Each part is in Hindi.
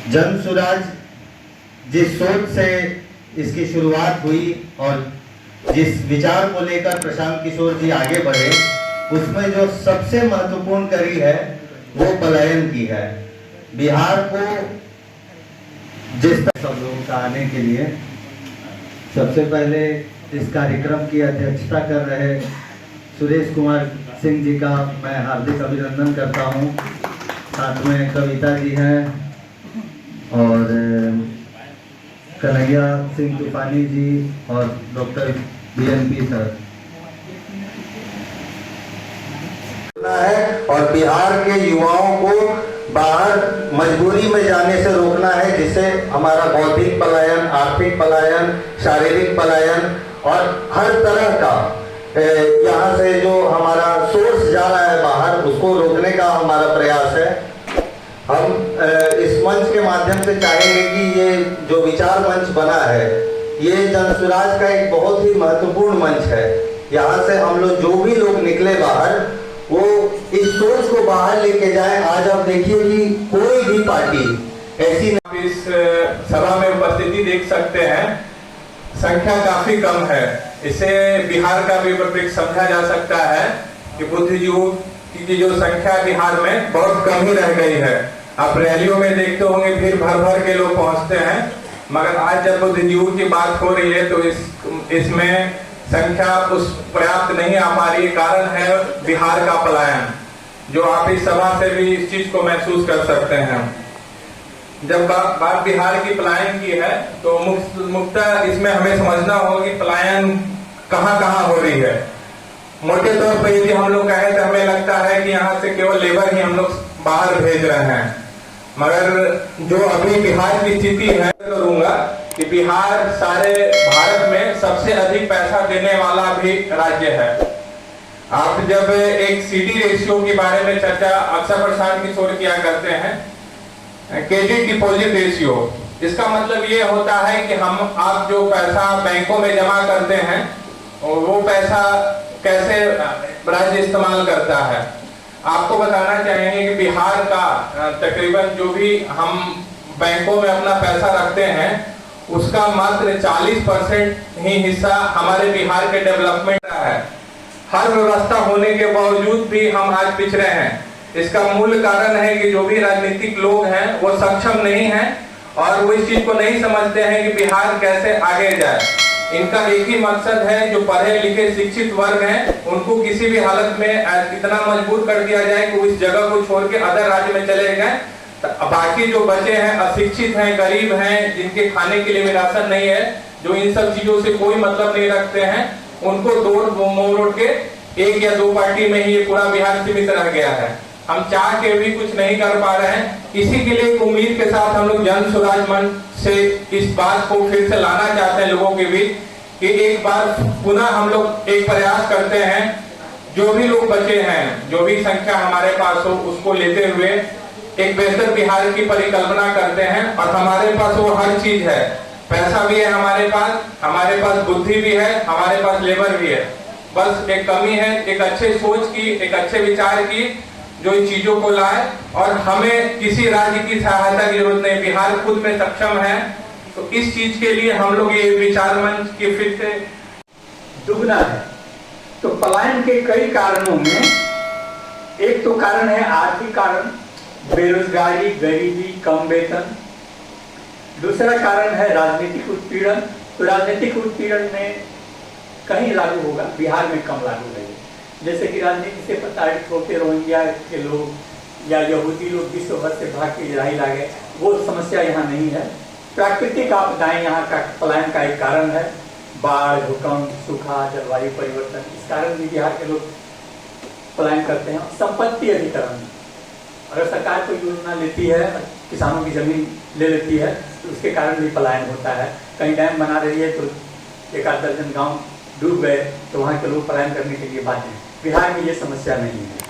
जन सुराज जिस सोच से इसकी शुरुआत हुई और जिस विचार को लेकर प्रशांत किशोर जी आगे बढ़े, उसमें जो सबसे महत्वपूर्ण कड़ी है वो पलायन की है। बिहार को जिस तरह सब लोगों का आने के लिए सबसे पहले इस कार्यक्रम की अध्यक्षता कर रहे सुरेश कुमार सिंह जी का मैं हार्दिक अभिनंदन करता हूं। साथ में कविता जी हैं और कन्हैया सिंह तूफानी जी और डॉक्टर बीएनपी सर है। और बिहार के युवाओं को बाहर मजबूरी में जाने से रोकना है, जिससे हमारा बौद्धिक पलायन, आर्थिक पलायन, शारीरिक पलायन और हर तरह का यहाँ से जो हमारा सोर्स जा रहा है बाहर, उसको रोकने का हमारा प्रयास है। हम इस मंच के माध्यम से चाहेंगे कि ये जो विचार मंच बना है, ये जनसुराज का एक बहुत ही महत्वपूर्ण मंच है। यहाँ से हम लोग जो भी लोग निकले बाहर, वो इस सोच को बाहर लेके जाएं। आज आप देखिए कि कोई भी पार्टी ऐसी इस सभा में उपस्थिति देख सकते हैं, संख्या काफी कम है। इसे बिहार का भी प्रतीक समझा जा सकता है कि बुद्धिजीवियों की जो संख्या बिहार में बहुत कम ही रह गई है। आप रैलियों में देखते होंगे भीड़ भर भर के लोग पहुंचते हैं, मगर आज जब बुद्धिजीवियों की बात हो रही है तो इसमें संख्या उस पर्याप्त नहीं आ पा रही। कारण है बिहार का पलायन, जो आप इस सभा से भी इस चीज को महसूस कर सकते हैं। जब बात बिहार की पलायन की है तो मुख्यतः इसमें हमें समझना होगा कि पलायन कहाँ कहाँ हो रही है। मोटे तौर पर यदि हम लोग कहें तो हमें लगता है कि यहाँ से केवल लेबर ही हम लोग बाहर भेज रहे हैं, मगर जो अभी बिहार की स्थिति है, करूंगा कि बिहार सारे भारत में सबसे अधिक पैसा देने वाला भी राज्य है। आप जब एक सीडी रेशियो के बारे में चर्चा अक्सर प्रशांत किशोर किया करते हैं, क्रेडिट डिपॉजिट रेशियो, इसका मतलब ये होता है कि आप जो पैसा बैंकों में जमा करते हैं वो पैसा कैसे राज्य इस्तेमाल करता है। आपको बताना चाहेंगे कि बिहार का तकरीबन जो भी हम बैंकों में अपना पैसा रखते हैं, उसका मात्र 40% ही हिस्सा हमारे बिहार के डेवलपमेंट का है। हर व्यवस्था होने के बावजूद भी हम आज पिछड़े हैं। इसका मूल कारण है कि जो भी राजनीतिक लोग हैं वो सक्षम नहीं हैं और वो इस चीज को नहीं समझते हैं कि बिहार कैसे आगे जाए। इनका एक ही मकसद है, जो पढ़े लिखे शिक्षित वर्ग हैं उनको किसी भी हालत में इतना मजबूर कर दिया जाए कि वो इस जगह को छोड़ के अदर राज्य में चले गए। बाकी जो बचे हैं, अशिक्षित हैं, गरीब हैं, जिनके खाने के लिए भी राशन नहीं है, जो इन सब चीजों से कोई मतलब नहीं रखते हैं, उनको तोड़ मोड़ के एक या दो पार्टी में ही ये पूरा बिहार सीमित रह गया है। हम चाह के भी कुछ नहीं कर पा रहे हैं। इसी के लिए एक उम्मीद के साथ हम लोग जन सुराज मंच से इस बात को फिर से लाना चाहते हैं लोगों के बीच कि एक बार पुनः हम लोग एक प्रयास करते हैं, जो भी लोग बचे हैं, जो भी संख्या हमारे पास हो, उसको लेते हुए एक बेहतर बिहार की परिकल्पना करते हैं। और हमारे पास वो हर चीज है, पैसा भी है हमारे पास बुद्धि भी है, हमारे पास लेबर भी है। बस एक कमी है एक अच्छे सोच की, एक अच्छे विचार की, जो इन चीजों को लाए। और हमें किसी राज्य की सहायता की जरूरत नहीं, बिहार खुद में सक्षम है। तो इस चीज के लिए हम लोग ये विचार मंच की फिर से दुगना है। तो पलायन के कई कारणों में एक तो कारण है आर्थिक कारण, बेरोजगारी, गरीबी, कम वेतन। दूसरा कारण है राजनीतिक उत्पीड़न। तो राजनीतिक उत्पीड़न में कहीं लागू होगा, बिहार में कम लागू है। जैसे कि राजनीति से प्रताड़ित होकर रोहिंग्या के लोग या यहूदी लोग विश्व भर से भाग के इजराइल आ गए, वो समस्या यहाँ नहीं है। प्राकृतिक आपदाएं यहाँ का पलायन का एक कारण है, बाढ़, भूकंप, सूखा, जलवायु परिवर्तन, इस कारण भी बिहार के लोग पलायन करते हैं। संपत्ति अधिकरण, अगर सरकार कोई योजना लेती है, किसानों की जमीन ले लेती है, तो उसके कारण भी पलायन होता है। कहीं डैम बना रही है तो एक आध दर्जन गाँव डूब गए तो वहाँ के लोग पलायन करने के लिए बाध्य हैं। बिहार में ये समस्या नहीं है।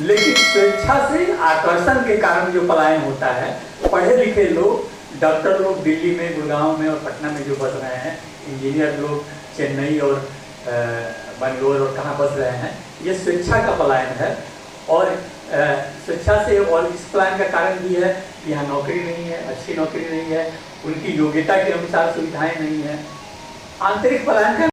लेकिन स्वेच्छा से आकर्षण के कारण जो पलायन होता है, पढ़े लिखे लोग, डॉक्टर लोग दिल्ली में, गुड़गांव में और पटना में जो बस रहे हैं, इंजीनियर लोग चेन्नई और बेंगलोर और कहाँ बस रहे हैं, ये स्वेच्छा का पलायन है। और स्वेच्छा से, और इस पलायन का कारण भी है कि यहाँ नौकरी नहीं है, अच्छी नौकरी नहीं है, उनकी योग्यता के अनुसार सुविधाएं नहीं है। आंतरिक पलायन का